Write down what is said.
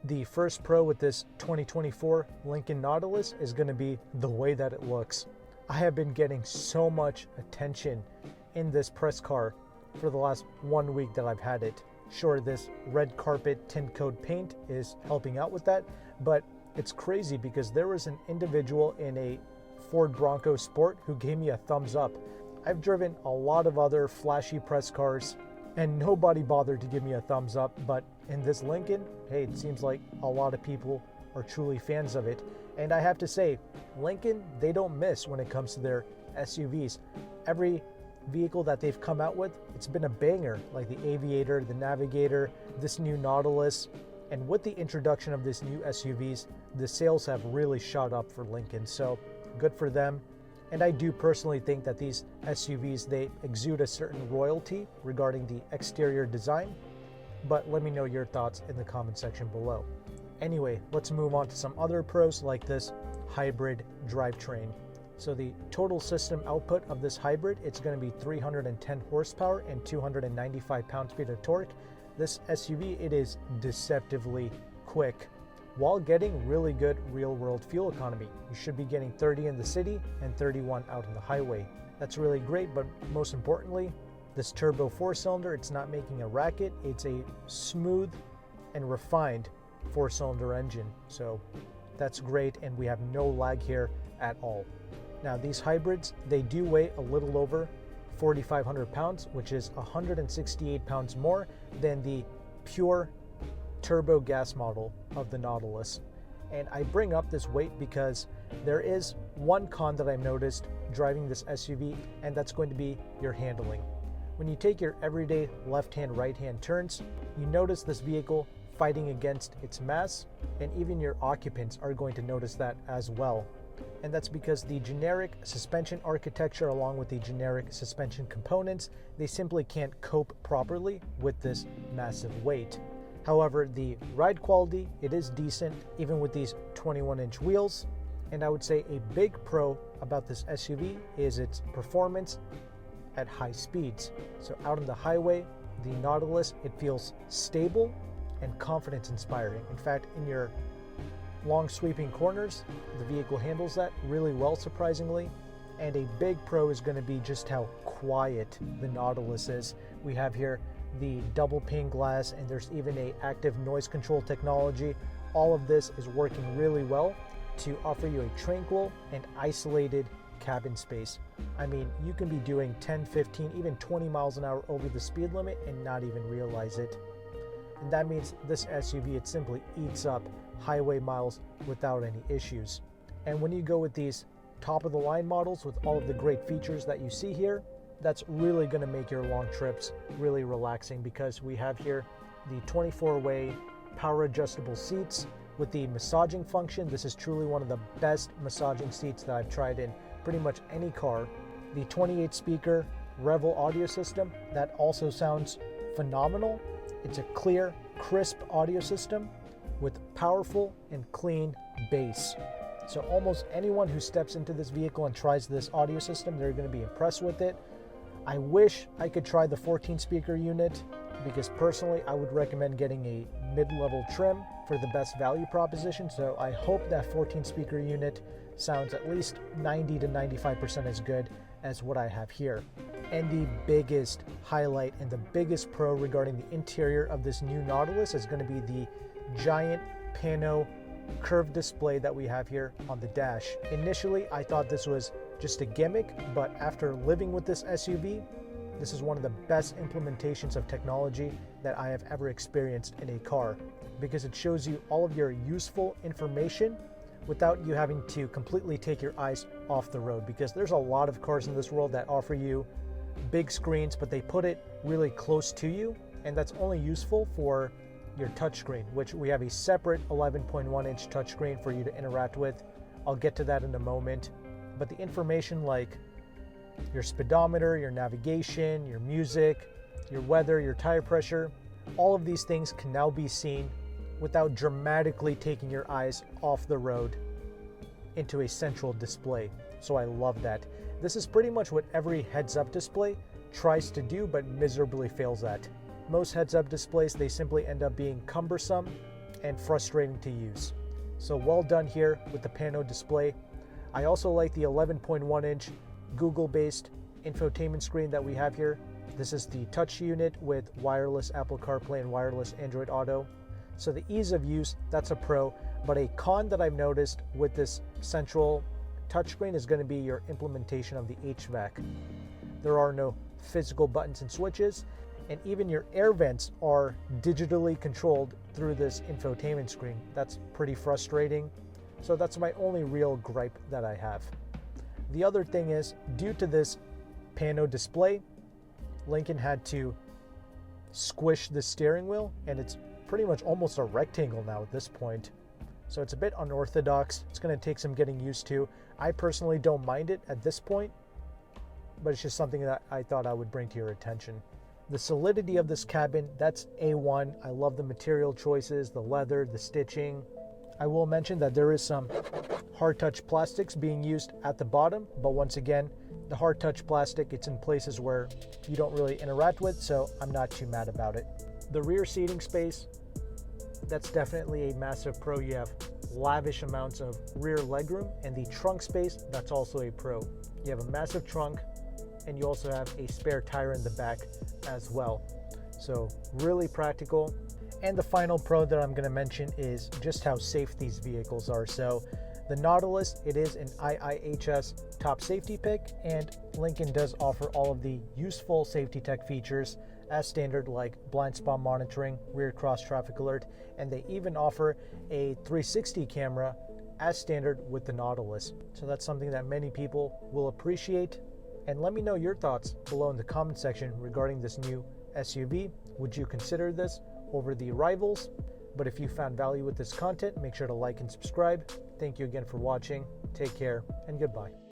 The first pro with this 2024 Lincoln Nautilus is going to be the way that it looks. I have been getting so much attention in this press car for the last 1 week that I've had it. Sure, this red carpet tint coat paint is helping out with that, but it's crazy because there was an individual in a Ford Bronco Sport who gave me a thumbs up. I've driven a lot of other flashy press cars and nobody bothered to give me a thumbs up, but in this Lincoln, hey, it seems like a lot of people are truly fans of it. And I have to say, Lincoln, they don't miss when it comes to their SUVs. Every vehicle that they've come out with, it's been a banger, like the Aviator, the Navigator, this new Nautilus. And with the introduction of this new SUVs, the sales have really shot up for Lincoln, so good for them. And I do personally think that these SUVs, they exude a certain royalty regarding the exterior design, but let me know your thoughts in the comment section below. Anyway, let's move on to some other pros like this hybrid drivetrain. So the total system output of this hybrid, it's going to be 310 horsepower and 295 pound-feet of torque. This SUV, it is deceptively quick while getting really good real-world fuel economy. You should be getting 30 in the city and 31 out on the highway. That's really great, but most importantly, this turbo 4-cylinder, it's not making a racket. It's a smooth and refined 4-cylinder engine. So that's great, and we have no lag here at all. Now, these hybrids, they do weigh a little over 4,500 pounds, which is 168 pounds more than the pure turbo gas model of the Nautilus. And I bring up this weight because there is one con that I've noticed driving this SUV, and that's going to be your handling. When you take your everyday left-hand, right-hand turns, you notice this vehicle fighting against its mass, and even your occupants are going to notice that as well. And that's because the generic suspension architecture along with the generic suspension components, they simply can't cope properly with this massive weight. However, the ride quality, it is decent even with these 21-inch wheels. And I would say a big pro about this SUV is its performance at high speeds. So out on the highway, the Nautilus, it feels stable and confidence inspiring. In fact, in your long sweeping corners, the vehicle handles that really well, surprisingly. And a big pro is going to be just how quiet the Nautilus is. We have here the double pane glass, and there's even a active noise control technology. All of this is working really well to offer you a tranquil and isolated cabin space. I mean, you can be doing 10, 15, even 20 miles an hour over the speed limit and not even realize it. And that means this SUV, it simply eats up highway miles without any issues. And when you go with these top of the line models with all of the great features that you see here, that's really going to make your long trips really relaxing, because we have here the 24-way power adjustable seats with the massaging function. This is truly one of the best massaging seats that I've tried in pretty much any car. The 28-speaker Revel audio system, that also sounds phenomenal. It's a clear, crisp audio system with powerful and clean bass. So almost anyone who steps into this vehicle and tries this audio system, they're going to be impressed with it. I wish I could try the 14-speaker unit, because personally I would recommend getting a mid-level trim for the best value proposition. So I hope that 14-speaker unit sounds at least 90 to 95% as good as what I have here. And the biggest highlight and the biggest pro regarding the interior of this new Nautilus is going to be the giant pano curved display that we have here on the dash. Initially, I thought this was just a gimmick, but after living with this SUV, this is one of the best implementations of technology that I have ever experienced in a car, because it shows you all of your useful information without you having to completely take your eyes off the road. Because there's a lot of cars in this world that offer you big screens, but they put it really close to you, and that's only useful for your touchscreen, which we have a separate 11.1-inch touchscreen for you to interact with. I'll get to that in a moment. But the information like your speedometer, your navigation, your music, your weather, your tire pressure, all of these things can now be seen without dramatically taking your eyes off the road into a central display. So I love that. This is pretty much what every heads-up display tries to do, but miserably fails at. Most heads-up displays, they simply end up being cumbersome and frustrating to use. So well done here with the Pano display. I also like the 11.1 inch Google-based infotainment screen that we have here. This is the touch unit with wireless Apple CarPlay and wireless Android Auto. So the ease of use, that's a pro, but a con that I've noticed with this central touchscreen is going to be your implementation of the HVAC. There are no physical buttons and switches, and even your air vents are digitally controlled through this infotainment screen. That's pretty frustrating. So that's my only real gripe that I have. The other thing is, due to this Pano display, Lincoln had to squish the steering wheel, and it's pretty much almost a rectangle now at this point. So it's a bit unorthodox. It's going to take some getting used to. I personally don't mind it at this point, but it's just something that I thought I would bring to your attention. The solidity of this cabin, that's A1. I love the material choices, the leather, the stitching. I will mention that there is some hard touch plastics being used at the bottom, but once again, the hard touch plastic, it's in places where you don't really interact with, so I'm not too mad about it. The rear seating space, that's definitely a massive pro. You have lavish amounts of rear legroom, and the trunk space, that's also a pro. You have a massive trunk, and you also have a spare tire in the back as well. So really practical. And the final pro that I'm going to mention is just how safe these vehicles are. So the Nautilus, it is an IIHS top safety pick, and Lincoln does offer all of the useful safety tech features as standard, like blind spot monitoring, rear cross traffic alert, and they even offer a 360 camera as standard with the Nautilus. So that's something that many people will appreciate. And let me know your thoughts below in the comment section regarding this new SUV. Would you consider this over the rivals? But if you found value with this content, make sure to like and subscribe. Thank you again for watching. Take care and goodbye.